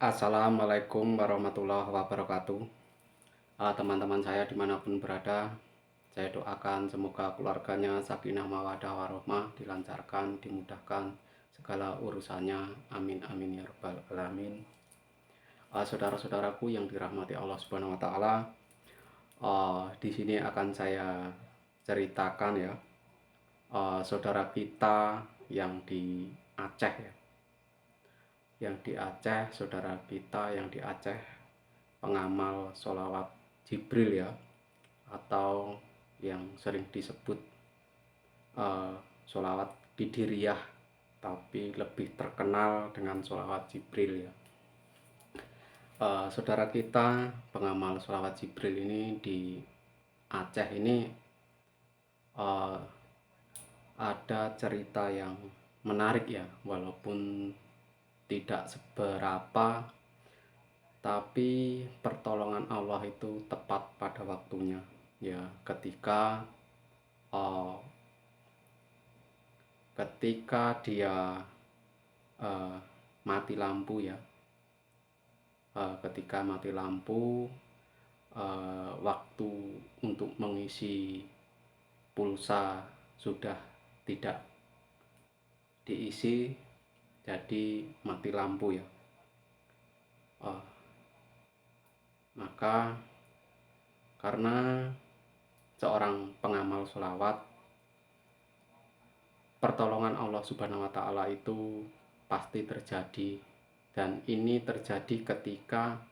Assalamualaikum warahmatullahi wabarakatuh. Teman-teman saya dimanapun berada, saya doakan semoga keluarganya sakinah mawadah warohmah, dilancarkan, dimudahkan segala urusannya. Amin amin ya rabbal alamin. Saudara-saudaraku yang dirahmati Allah Subhanahu wa taala, di sini akan saya ceritakan ya, saudara kita yang di Aceh ya. Yang di Aceh, saudara kita yang di Aceh, pengamal sholawat Jibril ya, atau yang sering disebut uh, sholawat Qidiriyah, tapi lebih terkenal dengan sholawat Jibril ya. Saudara kita pengamal sholawat Jibril ini di Aceh ini uh, ada cerita yang menarik ya, walaupun tidak seberapa, tapi pertolongan Allah itu tepat pada waktunya ya, uh, ketika dia uh, mati lampu ya, ketika mati lampu, waktu untuk mengisi pulsa sudah tidak diisi, jadi mati lampu ya. Maka karena seorang pengamal sholawat, pertolongan Allah Subhanahu wa taala itu pasti terjadi, dan ini terjadi ketika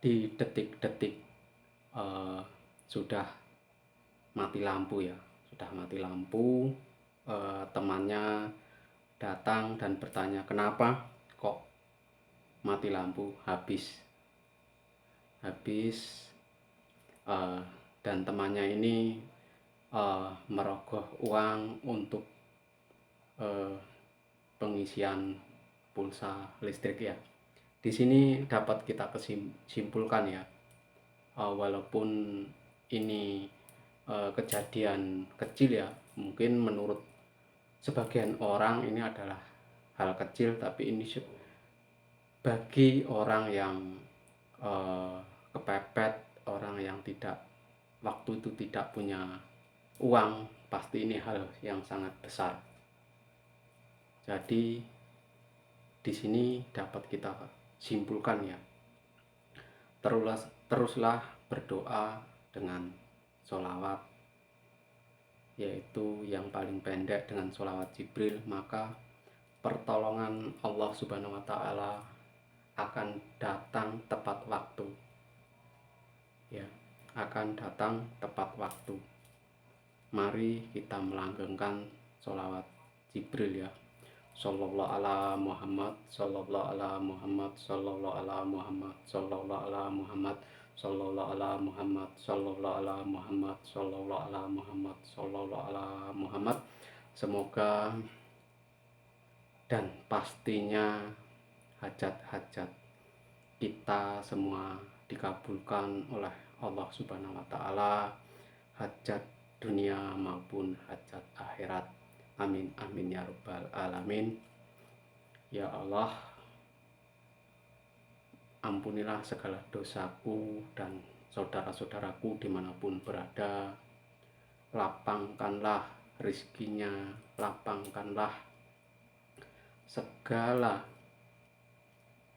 di detik-detik sudah mati lampu ya, sudah mati lampu. Temannya datang dan bertanya, kenapa kok mati lampu, habis dan temannya ini merogoh uang untuk pengisian pulsa listrik ya. Di sini dapat kita kesimpulkan ya, walaupun ini kejadian kecil ya, mungkin menurut sebagian orang ini adalah hal kecil, tapi ini bagi orang yang kepepet, orang yang waktu itu tidak punya uang, pasti ini hal yang sangat besar. Jadi di sini dapat kita simpulkan ya, teruslah berdoa dengan sholawat, yaitu yang paling pendek dengan sholawat Jibril, maka pertolongan Allah Subhanahu wa taala akan datang tepat waktu ya, akan datang tepat waktu. Mari kita melanggengkan sholawat Jibril ya. Sallallahu ala Muhammad, sallallahu ala Muhammad, sallallahu ala Muhammad, sallallahu ala Muhammad, sallallahu ala Muhammad, sallallahu ala Muhammad, sallallahu ala Muhammad, sallallahu ala Muhammad. Semoga dan pastinya hajat-hajat kita semua dikabulkan oleh Allah Subhanahu wa taala, hajat dunia maupun hajat akhirat. Amin amin ya rabbal alamin. Ya Allah, ampunilah segala dosaku dan saudara-saudaraku dimanapun berada. Lapangkanlah rizkinya, lapangkanlah segala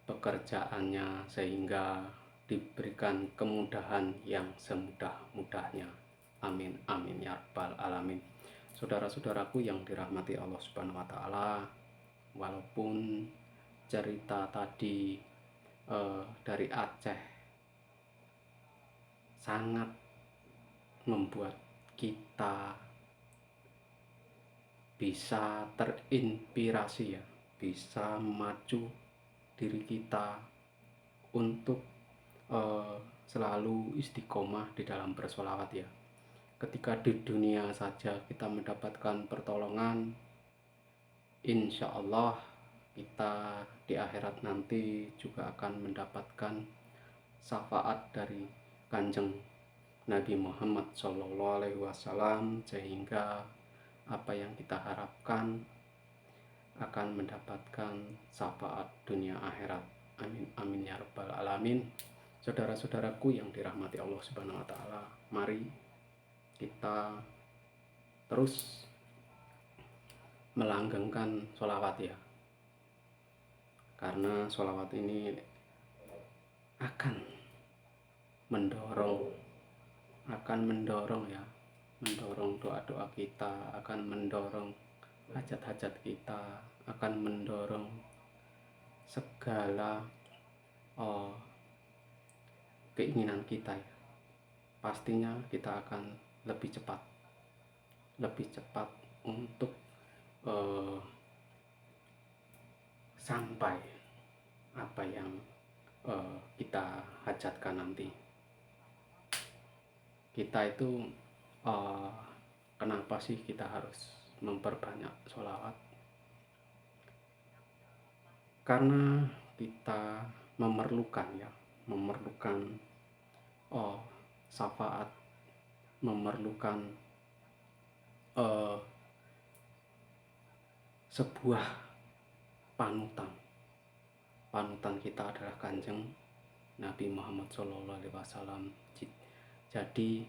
pekerjaannya, sehingga diberikan kemudahan yang semudah-mudahnya. Amin amin ya rabbal alamin. Saudara-saudaraku yang dirahmati Allah Subhanahu wa taala, walaupun cerita tadi dari Aceh sangat membuat kita bisa terinspirasi ya, bisa memacu diri kita untuk selalu istiqomah di dalam bersolawat ya. Ketika di dunia saja kita mendapatkan pertolongan, insya Allah kita di akhirat nanti juga akan mendapatkan syafaat dari Kanjeng Nabi Muhammad SAW, sehingga apa yang kita harapkan akan mendapatkan syafaat dunia akhirat. Amin amin ya rabbal alamin. Saudara-saudaraku yang dirahmati Allah Subhanahu wa taala, mari kita terus melanggengkan sholawat ya, karena sholawat ini akan mendorong ya, mendorong doa-doa kita, akan mendorong hajat-hajat kita, akan mendorong segala keinginan kita ya. Pastinya kita akan lebih cepat untuk sampai apa yang kita hajatkan nanti. Kita itu kenapa sih kita harus memperbanyak sholawat? Karena kita memerlukan syafaat, memerlukan sebuah panutan kita adalah Kanjeng Nabi Muhammad SAW. Jadi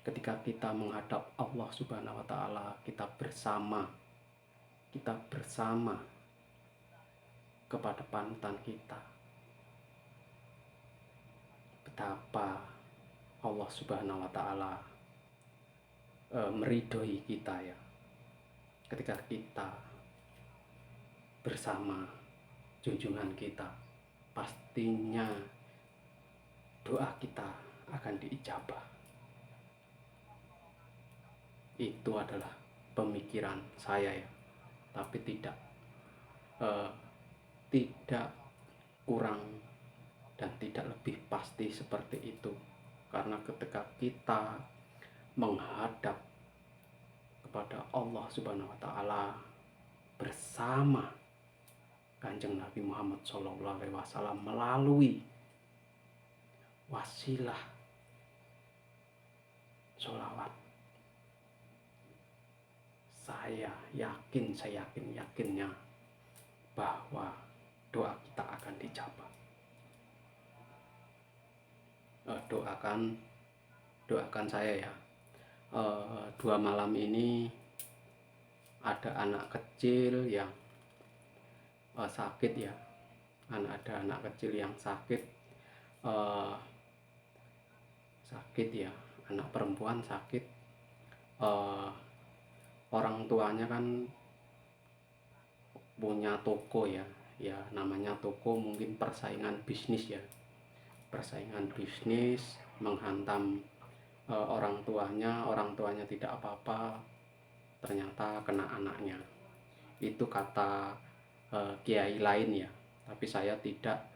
ketika kita menghadap Allah Subhanahu wa taala, kita bersama kepada panutan kita. Betapa Allah Subhanahu wa taala meridhoi kita ya, ketika kita bersama junjungan kita, pastinya doa kita akan diijabah. Itu adalah pemikiran saya ya, tapi tidak kurang dan tidak lebih pasti seperti itu. Karena ketika kita menghadap kepada Allah Subhanahu wa taala bersama Kanjeng Nabi Muhammad SAW melalui wasilah sholawat, saya yakinnya bahwa doa kita akan dijabah. Doakan saya ya. 2 malam ini ada anak kecil yang sakit ya. Ada anak kecil yang sakit ya, anak perempuan sakit. Orang tuanya kan punya toko ya, namanya toko, mungkin persaingan bisnis menghantam orang tuanya tidak apa-apa, ternyata kena anaknya. Itu kata kiai lain ya, tapi saya tidak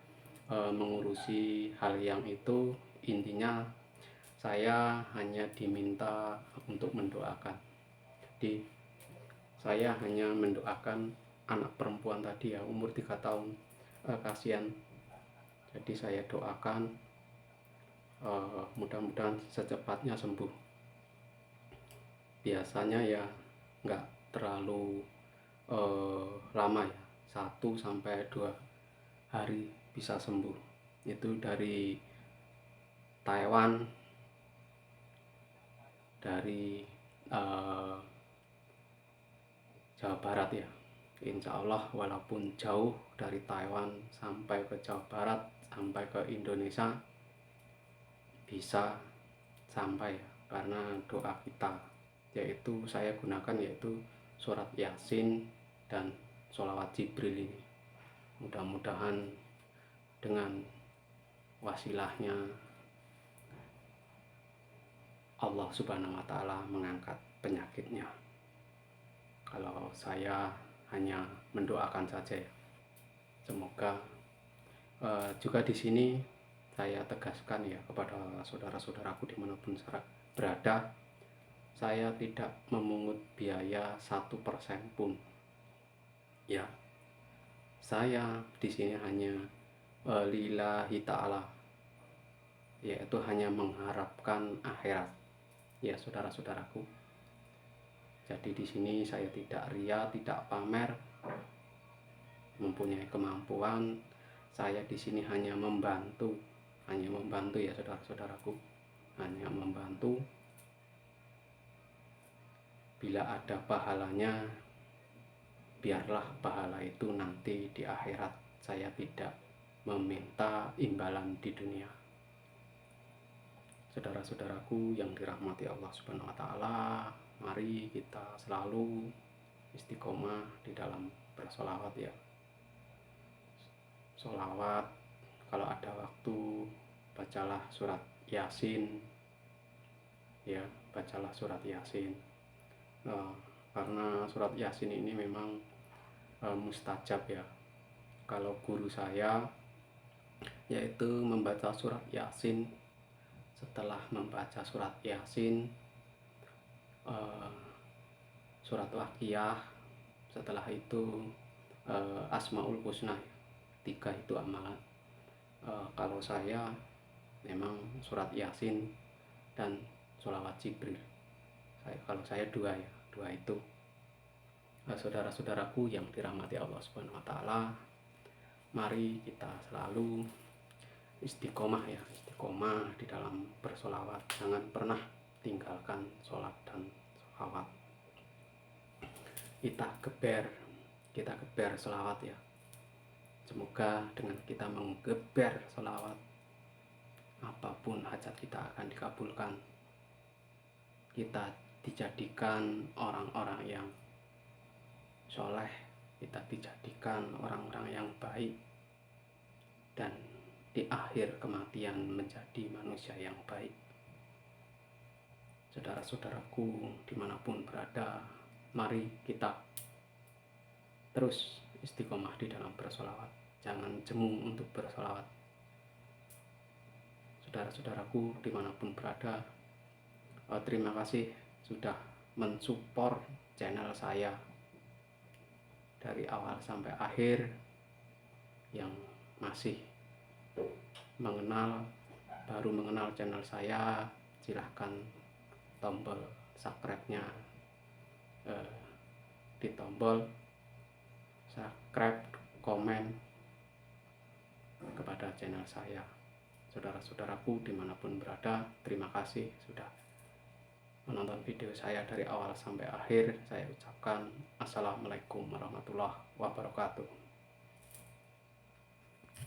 mengurusi hal yang itu. Intinya saya hanya diminta untuk mendoakan. Jadi saya hanya mendoakan anak perempuan tadi ya, umur 3 tahun, kasihan. Jadi saya doakan mudah-mudahan secepatnya sembuh. Biasanya ya nggak terlalu lama ya, 1-2 hari bisa sembuh. Itu dari Taiwan, dari Jawa Barat ya. Insya Allah walaupun jauh dari Taiwan sampai ke Jawa Barat, sampai ke Indonesia, bisa sampai ya, karena doa kita, yaitu saya gunakan yaitu surat Yasin dan sholawat Jibril ini. Mudah-mudahan dengan wasilahnya Allah Subhanahu wa taala mengangkat penyakitnya. Kalau saya hanya mendoakan saja ya. Semoga juga di sini saya tegaskan ya kepada saudara-saudaraku dimanapun berada, saya tidak memungut biaya 1% pun. Ya, saya di sini hanya lillahi ta'ala, yaitu hanya mengharapkan akhirat. Ya saudara-saudaraku. Jadi di sini saya tidak ria, tidak pamer, mempunyai kemampuan. Saya di sini hanya membantu ya saudara-saudaraku, hanya membantu. Bila ada pahalanya, biarlah pahala itu nanti di akhirat. Saya tidak meminta imbalan di dunia. Saudara-saudaraku yang dirahmati Allah Subhanahu wa taala, mari kita selalu istiqomah di dalam bersolawat ya. Solawat, kalau ada waktu bacalah surat Yasin ya, bacalah surat Yasin. Karena surat Yasin ini memang mustajab ya. Kalau guru saya yaitu membaca surat Yasin, setelah membaca surat Yasin, surat Waqiah, setelah itu Asmaul Husna, 3 itu amalan. Kalau saya memang surat Yasin dan sholawat Jibril. Kalau saya 2 ya, 2 itu. Saudara-saudaraku yang dirahmati Allah Subhanahu wa taala, mari kita selalu istiqomah ya, istiqomah di dalam bersolawat. Jangan pernah tinggalkan sholat dan sholawat. Kita geber sholawat ya. Semoga dengan kita menggeber sholawat, apapun hajat kita akan dikabulkan. Kita dijadikan orang-orang yang soleh, kita dijadikan orang-orang yang baik, dan di akhir kematian menjadi manusia yang baik. Saudara-saudaraku dimanapun berada, mari kita terus istiqomah di dalam bersolawat. Jangan jemu untuk bersolawat. Saudara-saudaraku dimanapun berada, terima kasih sudah mensupport channel saya dari awal sampai akhir. Yang masih baru mengenal channel saya, silahkan tombol subscribe-nya ditombol subscribe, komen kepada channel saya. Saudara-saudaraku dimanapun berada, terima kasih sudah menonton video saya dari awal sampai akhir. Saya ucapkan Assalamualaikum warahmatullahi wabarakatuh.